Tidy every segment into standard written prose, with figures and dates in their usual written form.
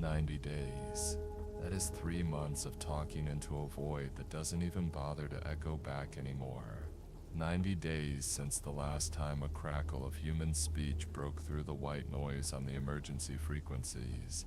90 days. That is 3 months of talking into a void that doesn't even bother to echo back anymore. 90 days since the last time a crackle of human speech broke through the white noise on the emergency frequencies.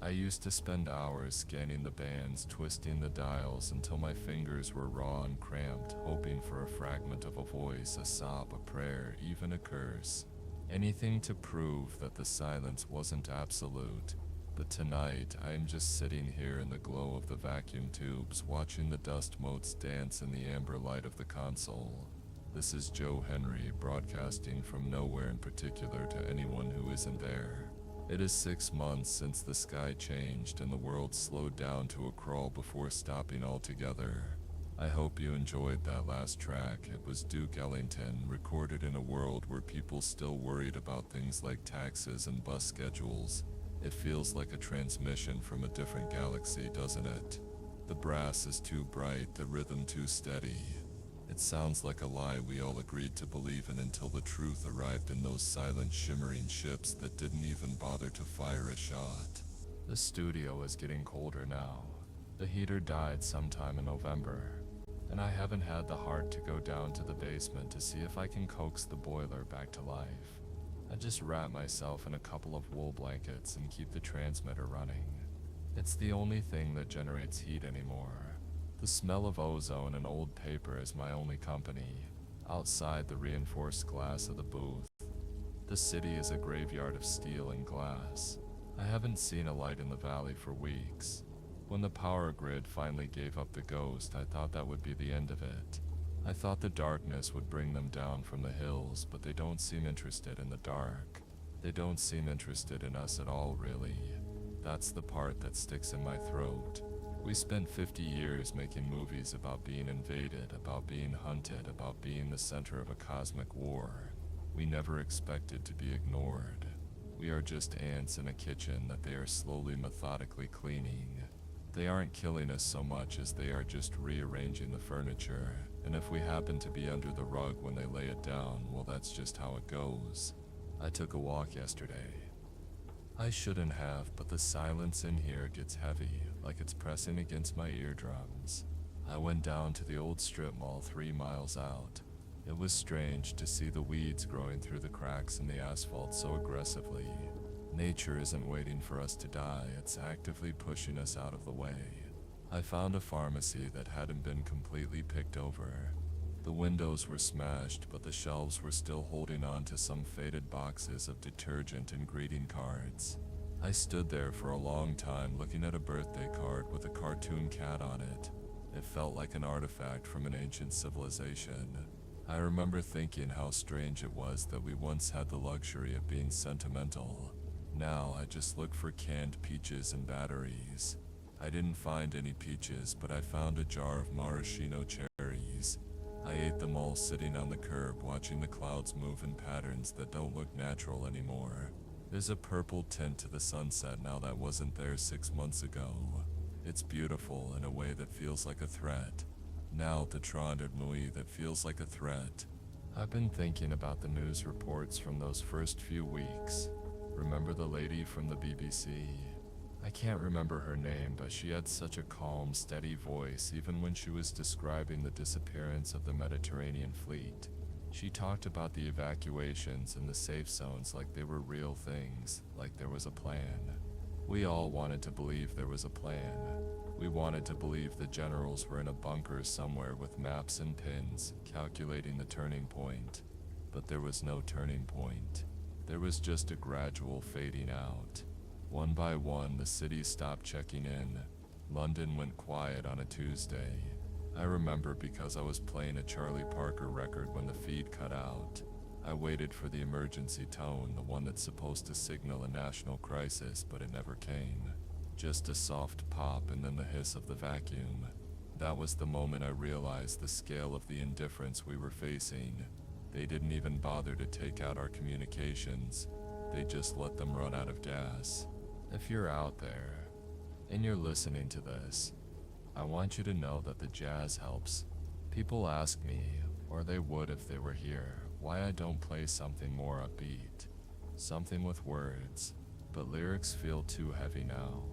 I used to spend hours scanning the bands, twisting the dials until my fingers were raw and cramped, hoping for a fragment of a voice, a sob, a prayer, even a curse. Anything to prove that the silence wasn't absolute. But tonight, I am just sitting here in the glow of the vacuum tubes, watching the dust motes dance in the amber light of the console. This is Joe Henry, broadcasting from nowhere in particular to anyone who isn't there. It is 6 months since the sky changed and the world slowed down to a crawl before stopping altogether. I hope you enjoyed that last track. It was Duke Ellington, recorded in a world where people still worried about things like taxes and bus schedules. It feels like a transmission from a different galaxy, doesn't it? The brass is too bright, the rhythm too steady. It sounds like a lie we all agreed to believe in until the truth arrived in those silent, shimmering ships that didn't even bother to fire a shot. The studio is getting colder now. The heater died sometime in November, and I haven't had the heart to go down to the basement to see if I can coax the boiler back to life. I just wrap myself in a couple of wool blankets and keep the transmitter running. It's the only thing that generates heat anymore. The smell of ozone and old paper is my only company, outside the reinforced glass of the booth. The city is a graveyard of steel and glass. I haven't seen a light in the valley for weeks. When the power grid finally gave up the ghost, I thought that would be the end of it. I thought the darkness would bring them down from the hills, but they don't seem interested in the dark. They don't seem interested in us at all, really. That's the part that sticks in my throat. We spent 50 years making movies about being invaded, about being hunted, about being the center of a cosmic war. We never expected to be ignored. We are just ants in a kitchen that they are slowly, methodically cleaning. They aren't killing us so much as they are just rearranging the furniture, and if we happen to be under the rug when they lay it down, well, that's just how it goes. I took a walk yesterday. I shouldn't have, but the silence in here gets heavy, like it's pressing against my eardrums. I went down to the old strip mall 3 miles out. It was strange to see the weeds growing through the cracks in the asphalt so aggressively. Nature isn't waiting for us to die, it's actively pushing us out of the way. I found a pharmacy that hadn't been completely picked over. The windows were smashed, but the shelves were still holding on to some faded boxes of detergent and greeting cards. I stood there for a long time looking at a birthday card with a cartoon cat on it. It felt like an artifact from an ancient civilization. I remember thinking how strange it was that we once had the luxury of being sentimental. Now I just look for canned peaches and batteries. I didn't find any peaches, but I found a jar of maraschino cherries. I ate them all sitting on the curb, watching the clouds move in patterns that don't look natural anymore. There's a purple tint to the sunset now that wasn't there 6 months ago. It's beautiful in a way that feels like a threat. Now the Tron de Nuit that feels like a threat. I've been thinking about the news reports from those first few weeks. Remember the lady from the BBC? I can't remember her name, but she had such a calm, steady voice even when she was describing the disappearance of the Mediterranean fleet. She talked about the evacuations and the safe zones like they were real things, like there was a plan. We all wanted to believe there was a plan. We wanted to believe the generals were in a bunker somewhere with maps and pins, calculating the turning point. But there was no turning point. There was just a gradual fading out. One by one, the cities stopped checking in. London went quiet on a Tuesday. I remember because I was playing a Charlie Parker record when the feed cut out. I waited for the emergency tone, the one that's supposed to signal a national crisis, but it never came. Just a soft pop and then the hiss of the vacuum. That was the moment I realized the scale of the indifference we were facing. They didn't even bother to take out our communications. They just let them run out of gas. If you're out there, and you're listening to this, I want you to know that the jazz helps. People ask me, or they would if they were here, why I don't play something more upbeat. Something with words, but lyrics feel too heavy now.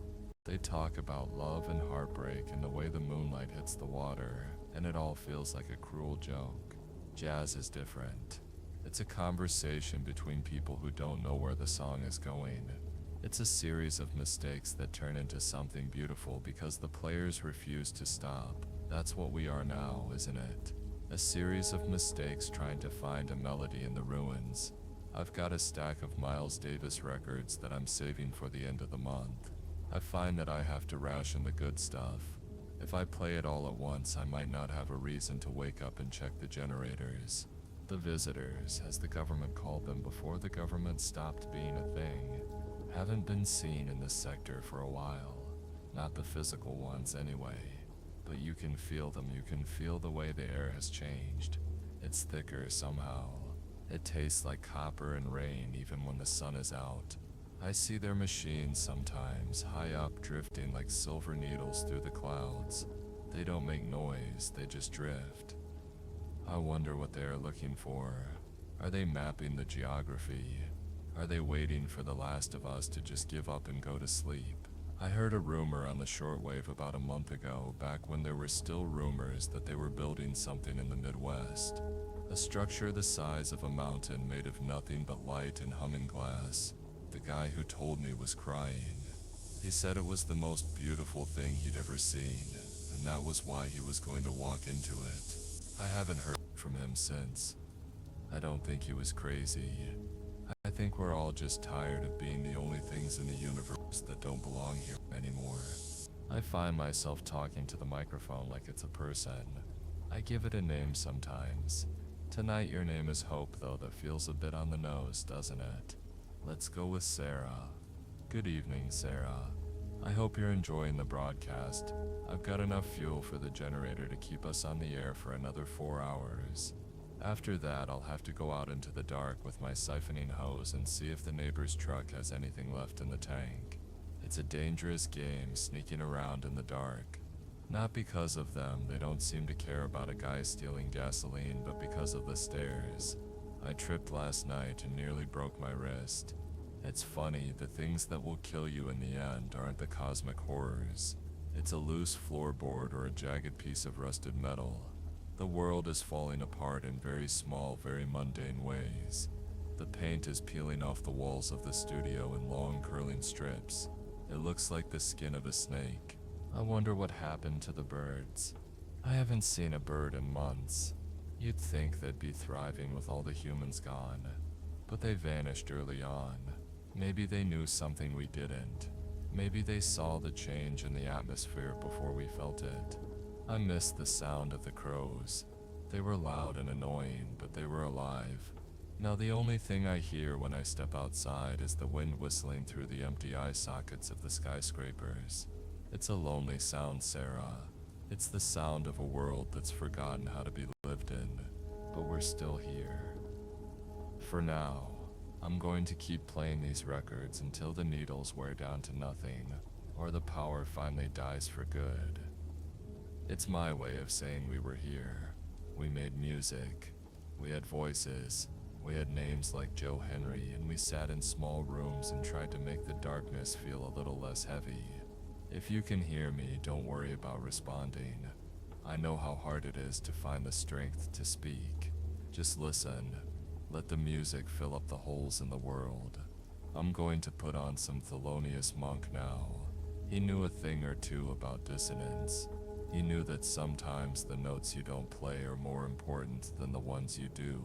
They talk about love and heartbreak and the way the moonlight hits the water, and it all feels like a cruel joke. Jazz is different. It's a conversation between people who don't know where the song is going. It's a series of mistakes that turn into something beautiful because the players refuse to stop. That's what we are now, isn't it? A series of mistakes trying to find a melody in the ruins. I've got a stack of Miles Davis records that I'm saving for the end of the month. I find that I have to ration the good stuff. If I play it all at once, I might not have a reason to wake up and check the generators. The visitors, as the government called them before the government stopped being a thing, haven't been seen in this sector for a while. Not the physical ones anyway, but you can feel them. You can feel the way the air has changed. It's thicker somehow. It tastes like copper and rain even when the sun is out. I see their machines sometimes, high up, drifting like silver needles through the clouds. They don't make noise, they just drift. I wonder what they are looking for. Are they mapping the geography? Are they waiting for the last of us to just give up and go to sleep? I heard a rumor on the shortwave about a month ago, back when there were still rumors that they were building something in the Midwest. A structure the size of a mountain made of nothing but light and humming glass. The guy who told me was crying. He said it was the most beautiful thing he'd ever seen, and that was why he was going to walk into it. I haven't heard from him since. I don't think he was crazy. I think we're all just tired of being the only things in the universe that don't belong here anymore. I find myself talking to the microphone like it's a person. I give it a name sometimes. Tonight your name is Hope, though that feels a bit on the nose, doesn't it? Let's go with Sarah. Good evening, Sarah. I hope you're enjoying the broadcast. I've got enough fuel for the generator to keep us on the air for another 4 hours. After that, I'll have to go out into the dark with my siphoning hose and see if the neighbor's truck has anything left in the tank. It's a dangerous game, sneaking around in the dark. Not because of them, they don't seem to care about a guy stealing gasoline, but because of the stairs. I tripped last night and nearly broke my wrist. It's funny, the things that will kill you in the end aren't the cosmic horrors. It's a loose floorboard or a jagged piece of rusted metal. The world is falling apart in very small, very mundane ways. The paint is peeling off the walls of the studio in long curling strips. It looks like the skin of a snake. I wonder what happened to the birds. I haven't seen a bird in months. You'd think they'd be thriving with all the humans gone, but they vanished early on. Maybe they knew something we didn't. Maybe they saw the change in the atmosphere before we felt it. I missed the sound of the crows. They were loud and annoying, but they were alive. Now the only thing I hear when I step outside is the wind whistling through the empty eye sockets of the skyscrapers. It's a lonely sound, Sarah. It's the sound of a world that's forgotten how to be lived in, but we're still here. For now, I'm going to keep playing these records until the needles wear down to nothing, or the power finally dies for good. It's my way of saying we were here. We made music. We had voices. We had names like Joe Henry, and we sat in small rooms and tried to make the darkness feel a little less heavy. If you can hear me, don't worry about responding. I know how hard it is to find the strength to speak. Just listen. Let the music fill up the holes in the world. I'm going to put on some Thelonious Monk now. He knew a thing or two about dissonance. He knew that sometimes the notes you don't play are more important than the ones you do.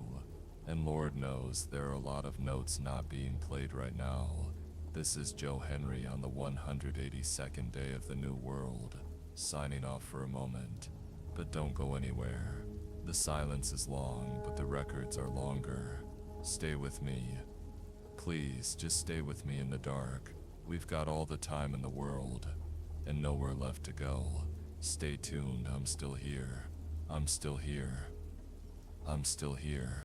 And Lord knows there are a lot of notes not being played right now. This is Joe Henry on the 182nd day of the New World, signing off for a moment. But don't go anywhere. The silence is long, but the records are longer. Stay with me. Please, just stay with me in the dark. We've got all the time in the world, and nowhere left to go. Stay tuned, I'm still here. I'm still here. I'm still here.